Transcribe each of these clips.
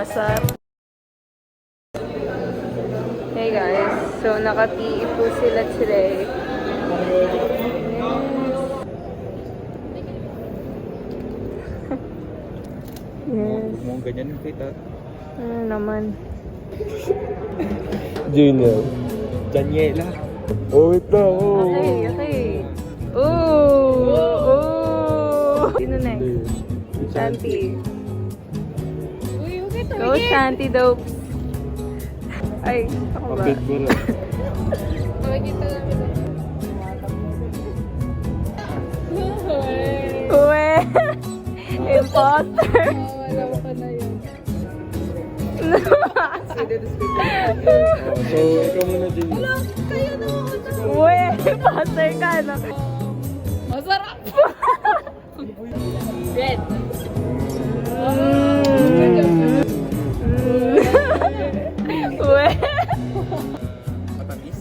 Asar. Hey guys, so nakati po sila today. Yes. Mo ganyan yung kita. Ano naman? Junior. Daniela. Oh, wait lang. Oh. Okay. Oh! Sino next? Shanti. Go Shanti Dopes. Ay, ako ba? Kapit ko na. Uwe! Imposter! Wala ko na yun. So, ikaw muna, Junior. Kaya na ako na. Uwe! Imposter ka, no? Masarap! Red. Uwe! Matamis.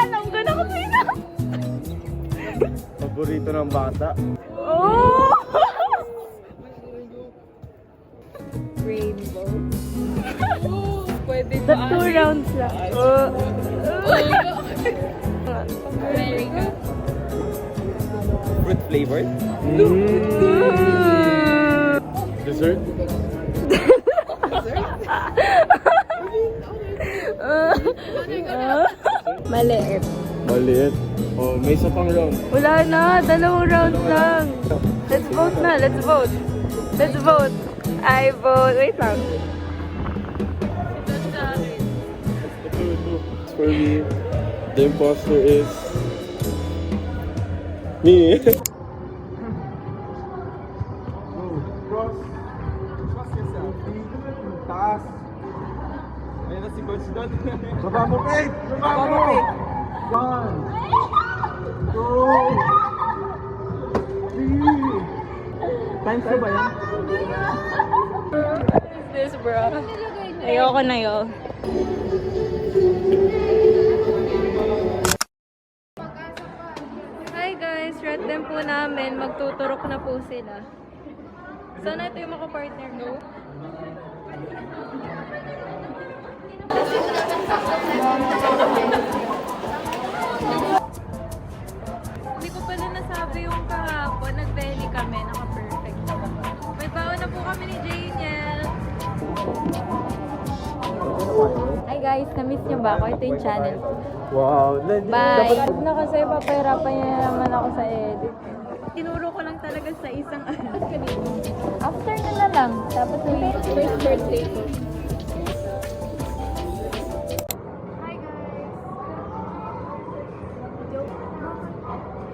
Alam ko na kung sino! Paborito ng bata. Oh! Rainbow. Pwede The ba? 2 rounds lang. Oh. Fruit flavored. Dessert? Maliit. Maliit. Oh, may isa pang round. Wala na, 2 rounds lang. Let's vote na, let's vote. Let's vote. I vote. Wait lang. Ito. For me, the imposter is... me. Cross yourself. Taas. Ayun na si Coach Don. Baba mo, Kate! Baba mo! 1, 2, 3. Times ko ba yan? What is this, bro? Ayoko na yun. Hi guys, red them po namin. Magtuturok na po sila. Sana ito yung makapartner ko. Hindi ko pala nasabi yung kahapon. Nag-belly kami. Naka-perfect. May baon na po kami ni Janiel. Hi guys, na-miss niyo ba ako? Ito yung channel ko. Wow. Bye! Huwag na kasi papahirapan niya naman ako sa edit. Tinuro ko lang talaga sa isang after na lang. Tapos First birthday ko. Hi guys!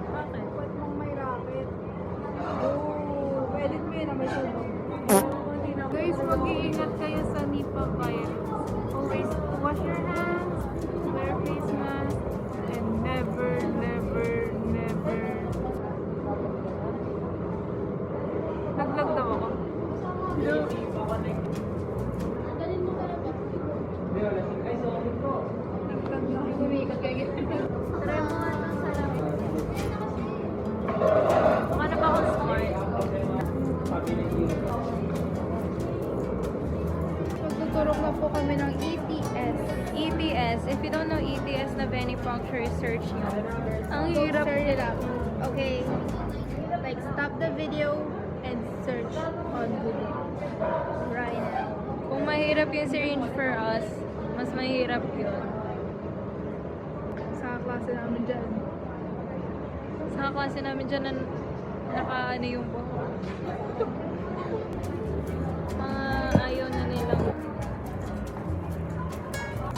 Bakit? Ba't mong may racket? Oh, edit mo yun na may sabong. Guys, mag-iingat kayo sa Nipah virus. Always wash your hands, wear face mask, and never, never, never. Naglag daw ako. Umiikat kayo. Try mo nga ng sarap. Mukha na ba akong smart? Magtuturok na po kami ng ETS. ETS. If you don't know ETS na venipuncture, search nyo. Ang hirap. Search it up. Okay. Like, stop the video and search on Google. Right now. Kung mahirap yung syringe for us, mas mahirap yun. Sa klase namin dyan. Sa klase namin dyan na naka-ano yung buhok. Mga ayaw na nilang.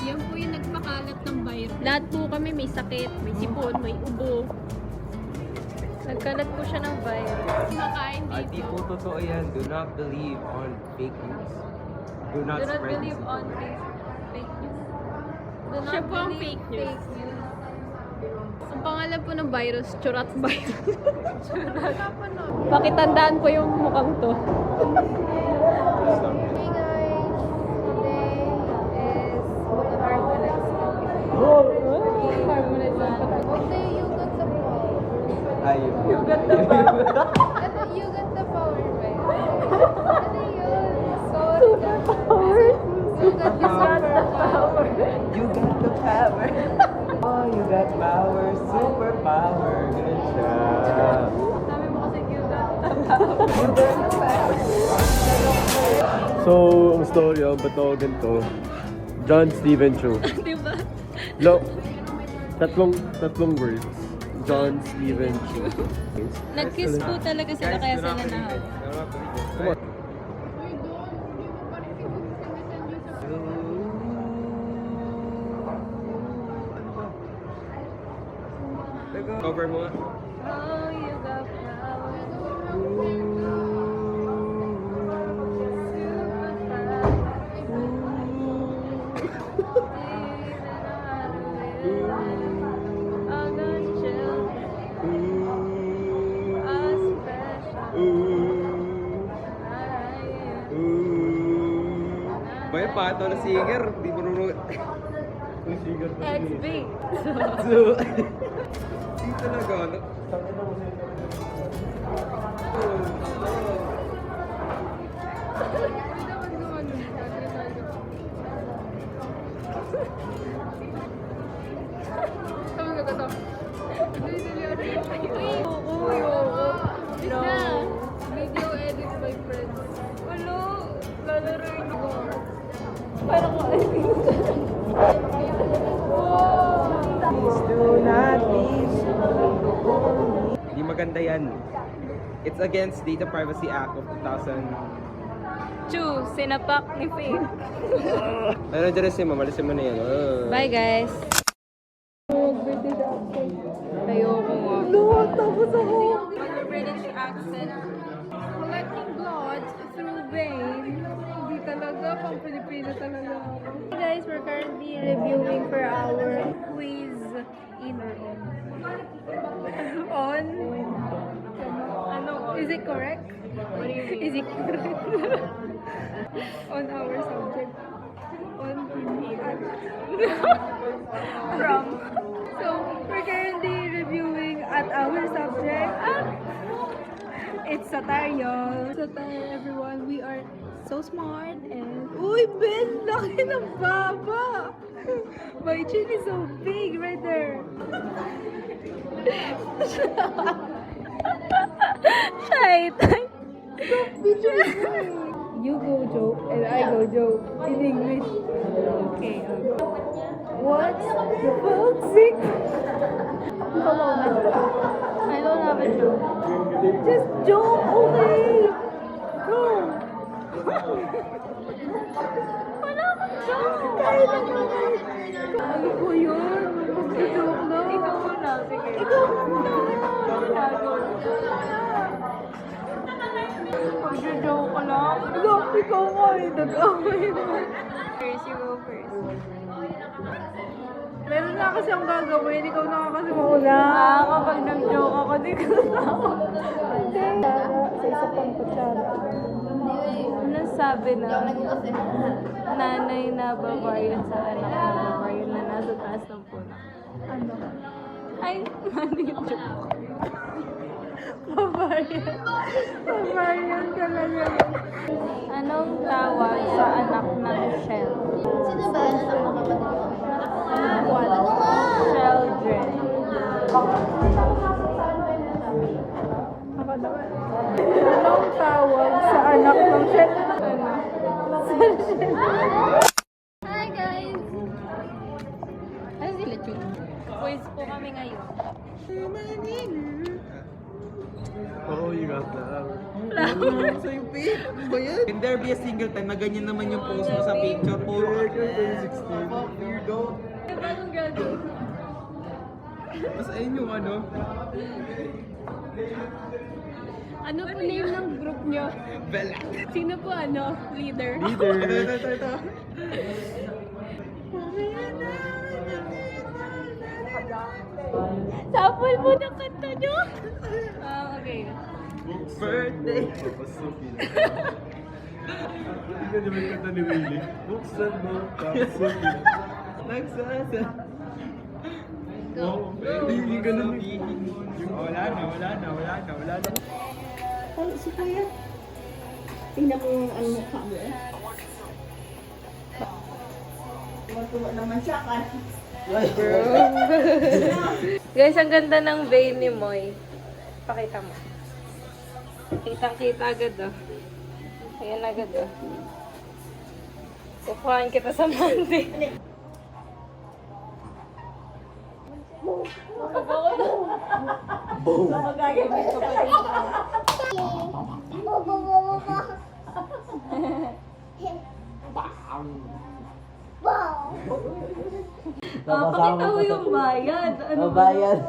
Yan po yung nagpakalat ng virus. Lahat po kami may sakit, may sipon, may ubo. Nagkalat po siya ng virus. Kumakain Di dito. po totoo yan. Do not believe on fake news. Do not Do not spread believe this. on fake news. Do not Siya po ang believe fake news. fake news. Ang pangalan po ng virus, Churat virus. Pakitandaan po yung mukhang to. Hey guys, today is Harmonics. Harmonics ang patag. Okay, you got the power. Ayun. You got the power. You got the power, right? Ano yun? So, power. Oh, you got power, superpower. Ganun siya. Sabi mo kasi you got So, ang storya, ba't ako ganito? John Steven Chu. Diba? No, tatlong words. John Steven Chu. Nag-kiss po talaga sila kaya sila nahawak. Come on. Cover mo nga. Oh, you got power. Baya pato na singer, di marunong. XB. So, di talaga, ano? Video edit by friends. Hello, lalaroin ko. Parang ko Di maganda yan. It's against Data Privacy Act of 2000. Chu, sinapak ni Faith. Ano dyan si mamalisin mo na yan. Bye guys! Ayoko nga. No, tapos ako. British accent. Collecting blood through vein. Hindi talaga, pang Pilipino talaga ako. Hey guys, we're currently reviewing for our Quiz in on. Ano on? Is it correct? What do you mean? Is it correct? On our subject. On from. So, we're currently reviewing at our subject. It's satire. Satire, everyone. We are so smart and... Uy, Ben! Laki ng baba! My chin is so big right there. Shy type. You go joke and I go joke in English. Okay. What's the fuck sick? I don't have a joke. Just joke, okay? Go. Wala akong joke! Kahit ano. Ano ko yun? Mag-joke na. Ikaw na, sige. Ikaw na. Mag-joke ka lang. Ikaw nga eh. Nag-away na. First, you go first. Meron na kasi ang gagawin. Ikaw na kasi mauna. Kapag nag-joke ako, di ka tawa. Sa isa pang kutsara. Anong sabi na nanay na babayan sa anak na babayan na nasa taas ng puno? Ano? Ay, mali joke. Babayan. Babayan ka lang yan. Anong tawag sa anak ng shell? Sino ba yan ang mga kapatid? What? Children. Ako naman. Anong tawag sa anak ng shell? Ano? Hi guys! Ano sila Chu? Quiz po kami ngayon. Oh, you got that. Sa'yo, Pete. Ano ba yan? Can there be a single time na ganyan naman yung post mo sa picture? Puro weirdo. Anong gagawin? Mas ayun yung ano. Ano po name ng group nyo? Bella. Sino po ano? Leader? Ito. Sample mo ng kanta nyo? Okay. Birthday. Hindi ka naman kanta ni Willie. Buksan mo, papasukin. Nagsasa. Go. Hindi ka naman. Wala na. Ay, si Kuya. Tingnan mo yung ang mukha mo. Tuwa naman siya. Guys, ang ganda ng vein ni Moy. Pakita mo. Kitang-kita agad, oh. Ayan agad, oh. Kukuhaan kita sa Monday. Pakita mo yung bayad. Ano Bayad.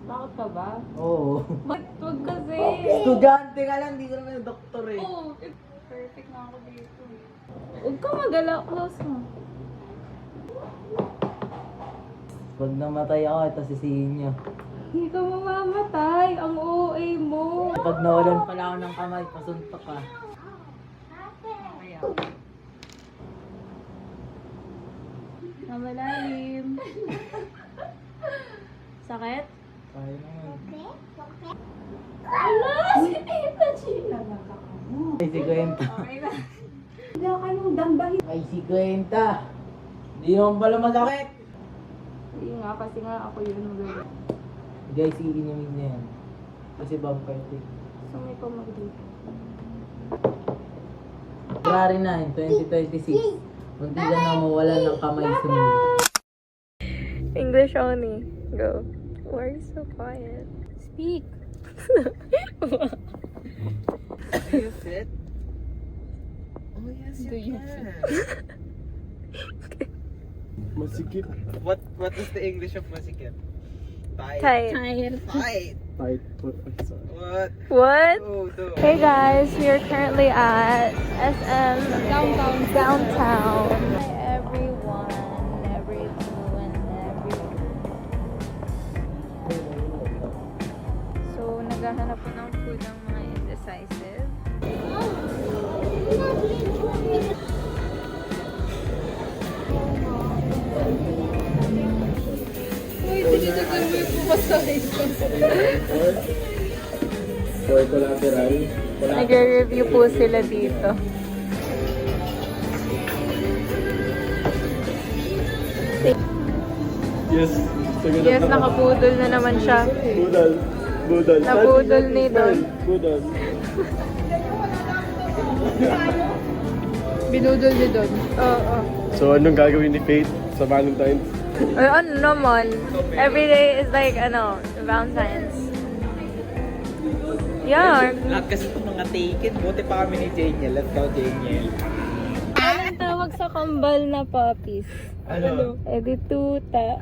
Bakit ka ba? Oo. Bakit? Huwag kasi. Estudyante ka lang, di ko naman yung doktor eh. Oh, perfect na ako dito. Huwag ka magala. Close mo. Pag namatay ako, ito sisihin niyo. Hindi ka mamamatay. Ang OA mo. Pag nawalan pala ako ng kamay, pasuntok ka. Namalalim. Sakit? Kaya naman. Ala! Si Tita Gina. Ay, si Kwenta. Wala kayong dambahin. Ay, si Kwenta. Di naman pala masakit. Hindi nga, kasi nga ako yun magawa. Guys, iinumin niya yan. Kasi vampire thing. So may pamagdito. February 9, 2026. Munti ka na mawala ng kamay sa mundo. English only. Go. Why are you so quiet? Speak. Do you fit? Oh yes, you can. Masikip. What is the English of masikip? Tight. Tight. Tight. Tight. Sorry. What? What? Oh, no. Hey guys, we are currently at SM downtown. Hi everyone, everyone. So, naghahanap po ng food ng mga indecisive. For collateral. Nagre-review po sila dito. Yes. Yes, nakapudol na naman siya. Budal. Budal. Napudol ni Don. Budal. Binudol ni Don. Oo. So, anong gagawin ni Faith sa Valentine's? Ay, ano naman? Every day is like, Valentine's. Yeah. Lahat kasi itong mga taken. Buti pa kami ni Janiel. Let's go, Janiel. Anong tawag sa kambal na puppies? Ano? Edi tuta.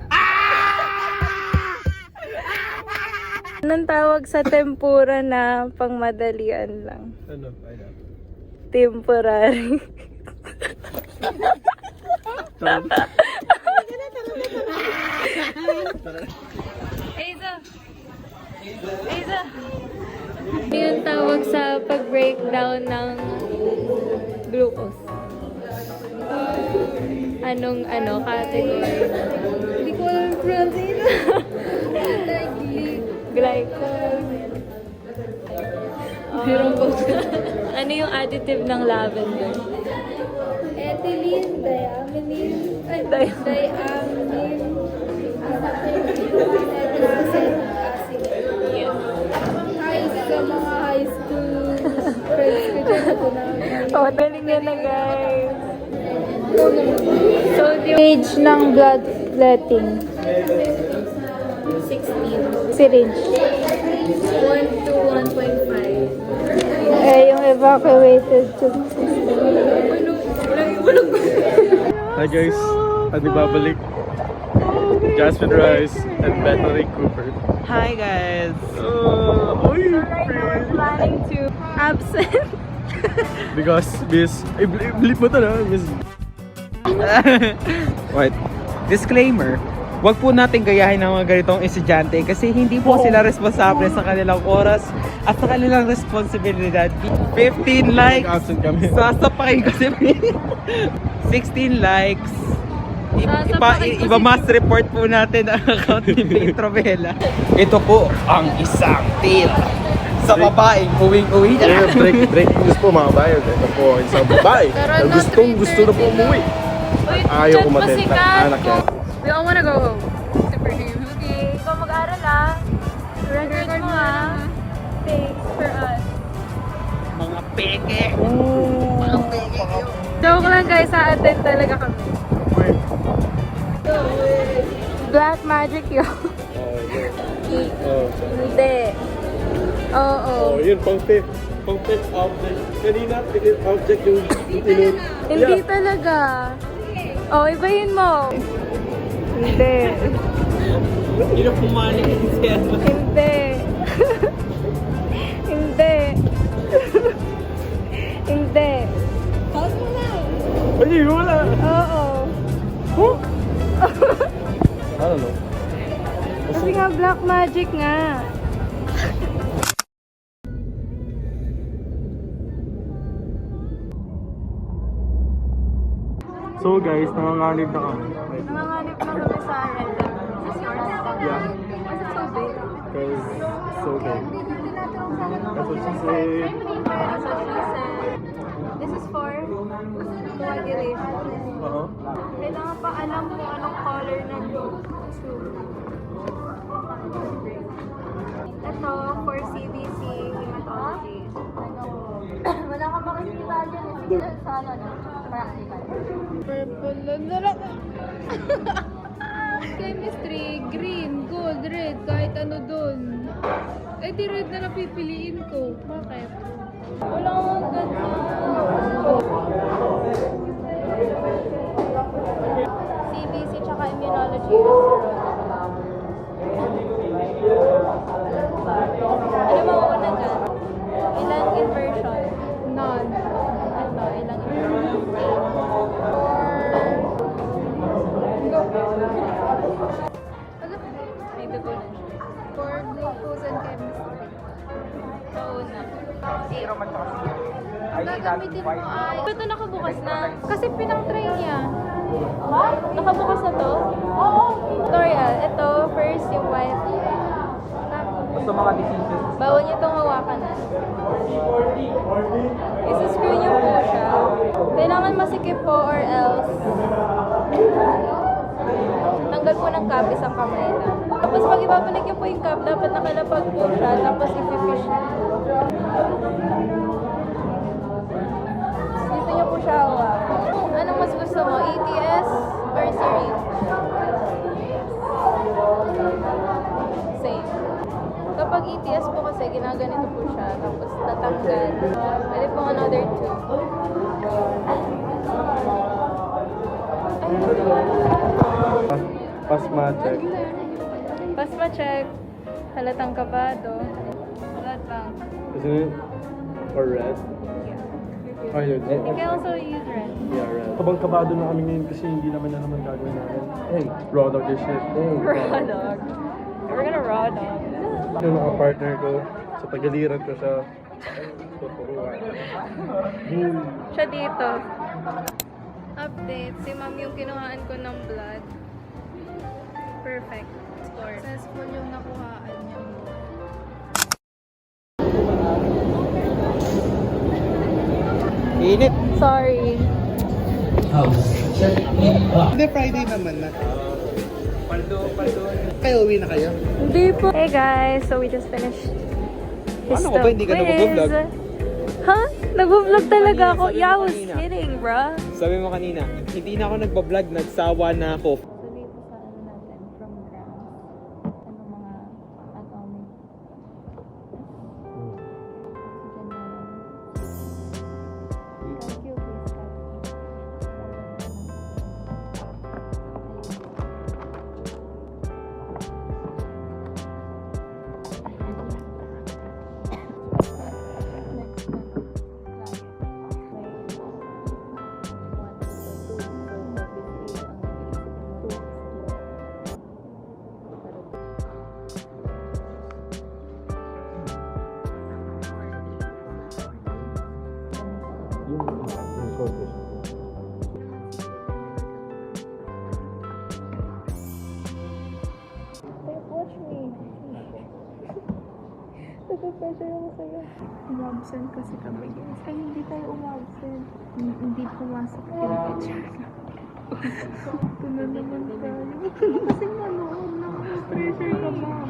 Anong tawag sa tempura na pangmadalian lang? Ano? Ano? Temporary. Aiza! Aiza! Ano yung tawag sa pag-breakdown ng glucose? Anong category? Hindi ko alam protein. Glycol. Ano yung additive ng lavender? Ethylene, diamine, diamine, sa mga high school friends ko dyan ako na. Oh, galing yan na guys. So, age ng bloodletting. 16. Syringe. 1 to 1.5. Eh, yung evacuated to 16. Hi guys. At ibabalik. Jasmine Rice and Bethany Cooper. Hi, guys. We're planning to absent. Because Miss... Blip mo to na, Miss... Wait. Disclaimer. Huwag po natin gayahin ng mga ganitong estudyante kasi hindi po sila responsable sa kanilang oras at sa kanilang responsibilidad. 15 likes. Absent kami. Sasapakin kasi 16 likes. Sasapakin ko Iba mass report po natin ang account ni Petro Vela. Ito po ang isang tale sa babaeng uwing-uwi na. Break news po mga bayan. Ito po isang babae na gusto na po umuwi. Ayaw kumaten ng anak niya. We all wanna go home. Except for him. Okay. Ikaw mag-aral ah. Record mo ah. Thanks for us. Mga peke! Joke lang guys, sa-attend talaga kami. Black magic yun. Hindi. Oo. Oh, yun, pang fifth object. Kanina, fifth object yung tinun. Hindi talaga. Oh, ibahin mo. Hindi. Hindi na pumanik siya. Hindi. Hindi. Hindi. Ay, wala! Oo. I don't know. Kasi nga black magic nga. So guys, nanganganib na kami. Nanganganib na kami sa red source. Yeah. Why is it so big? Because it's so big. That's what she said. That's what she said. This is for coagulation. Kailangan pa alam kung anong color ng tube. Ito, for CBC hematology. Wala ka makikita dyan. Sa ano, practical. Purple na Chemistry, green, gold, red, kahit ano dun. Eh di red na lang pipiliin ko. Bakit? Wala akong ganda. CBC tsaka immunology. Ano ba una dyan? Ilang inversion? None. Ito, ilang inversion? May dugo na siya. For glucose and chemistry. Sa una. Ang gagamitin mo ay... Ito nakabukas na. Kasi pinang-try niya. Nakabukas na to? Oo. Tutorial. Ito, first yung white. Gusto mga diseases. Bawal niyo itong hawakan na. Isa-screw niyo po siya. Kailangan masikip po or else tanggal po ng cap isang kamay na. Tapos pag ibabalik niyo po yung cap, dapat nakalapag po siya. Tapos ipifish niyo. Dito niyo po siya hawakan. Anong mas gusto mo? ETS or syringe? Same. Kapag ETS po kasi, ginaganito po siya. Tapos tatanggal. Pwede po another 2. Pasma check. Pasma check. Halatang kabado. Halatang. Isn't it? Or red? Oh, yun. You can also use red. Yeah, red. Kabang-kabado na kami ngayon kasi hindi naman gagawin namin. Hey, raw dog this shit. Hey. Raw dog. We're gonna raw dog. Yung naka-partner ko, sa tagaliran ko siya. Siya dito. Update. Si ma'am yung kinuhaan ko ng blood. Perfect. Score. Successful yung nakuhaan niya. Init! Sorry. Hindi, Friday naman na. Paldo. Kayo, uwi na kayo? Hindi po. Hey guys, so we just finished Paano ko ba hindi ka nag-vlog? Huh? Nag-vlog talaga ako. Sabi mo Yeah, I was kanina. kidding, bruh. Sabi mo kanina, hindi na ako nagbablog, nagsawa na ako. So dito sa ano natin, from grams, ano mga atomic. Thank you, please. Watch me. Nag-pressure ako sa'yo. Umabsent kasi kami guys. Ay, hindi tayo umabsent. Hindi pumasok yung picture. Ito na naman tayo. Kasi manood na ako. Pressure ka, ma'am.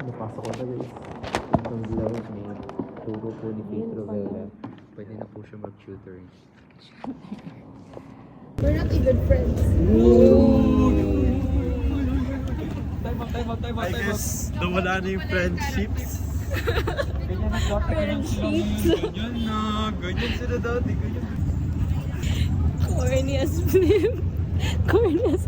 Napasok ko na guys. Itong vlog ni turo po ni Pedro Vela. Pwede na po siya mag-tutoring. We're not even friends. I guess nawala na yung friendships. Ganyan na. Ganyan sila dati. Ganyan. Corny as flip. Corny as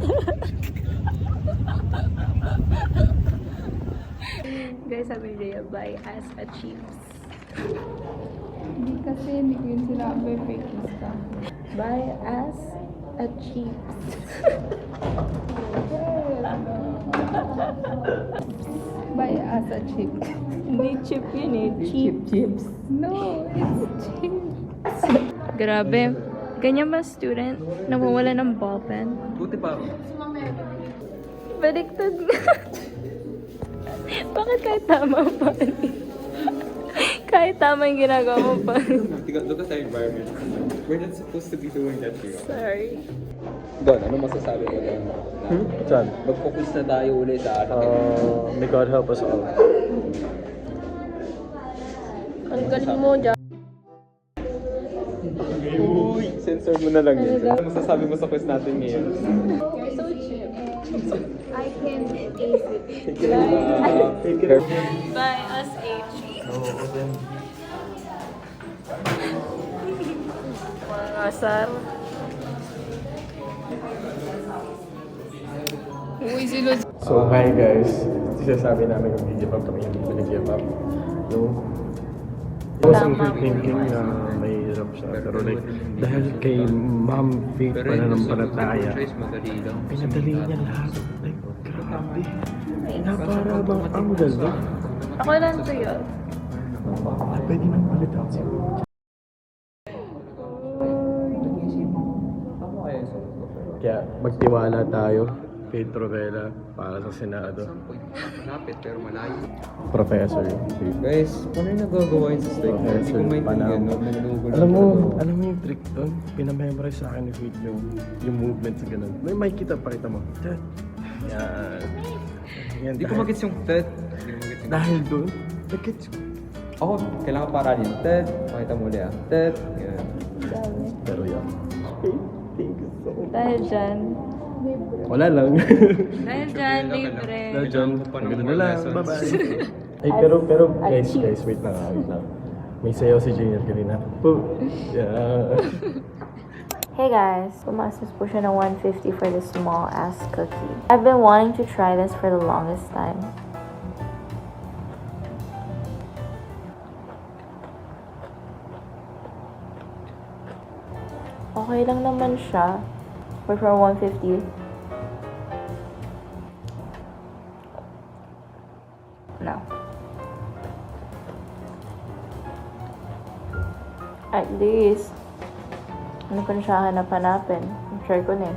Guys, sabi ni Rhea, buy as a chips. Hindi kasi, hindi ko yun sinabi. Fake news ka. Buy as a chips. Buy as a chip. Hindi chip yun eh. Chips. No, it's chips. Grabe. Ganyan ba student? Nawawala ng ballpen? Buti pa ako. Baliktad nga. Bakit kahit tama pa? Kahit tama yung ginagawa mo pa. Look at our environment. We're not supposed to be doing that here. Sorry. Don, ano masasabi mo doon? Saan? Mag-focus na tayo ulit sa atin. May God help us all. Ang galing mo dyan. Uy! Sensor mo na lang yun. Ano masasabi mo sa quiz natin ngayon? You're so cheap. I can ace it. Buy us a cheap. Mga asar. Uy, sila. So, hi guys. Sinasabi namin yung video up kami hindi pinag-give up. No? I was thinking na mahirap siya. Pero like, dahil kay Ma'am Faith pananampalataya, madali lang. pinadali niya lahat. Like, grabe. Na para bang ang ganda. Ako lang to yun. Ay, pwede nang palitan siya. Kaya magtiwala tayo, Pedro Vela, para sa Senado. Malapit pero malayo. Professor. Guys, paano yung nagagawa yun sa slide? Hindi ko maintindihan, no? Alam mo yung trick doon? Pinamemorize sa akin ni Faith yung movement sa ganun. May makikita, pakita mo. Yan. Yan. Hindi ko magets yung TED. Hindi ko magets yung Dahil doon, nag-gets ko. ako, kailangan paraan yun. TED. Pakita mo ulit ah. TED. Yan. Pero yan. Thank you so much. Dahil dyan. Wala lang. Dahil dyan, libre. Dahil dyan, maganda na lang. Bye-bye. Ay, pero guys, wait lang. May sayaw si Junior kanina. Yeah. Hey guys, pumastos po siya ng 150 for this small ass cookie. I've been wanting to try this for the longest time. Okay lang naman siya. But for 150, no. At least, ano pa na siya hanap-hanapin? I'm sure ko na eh.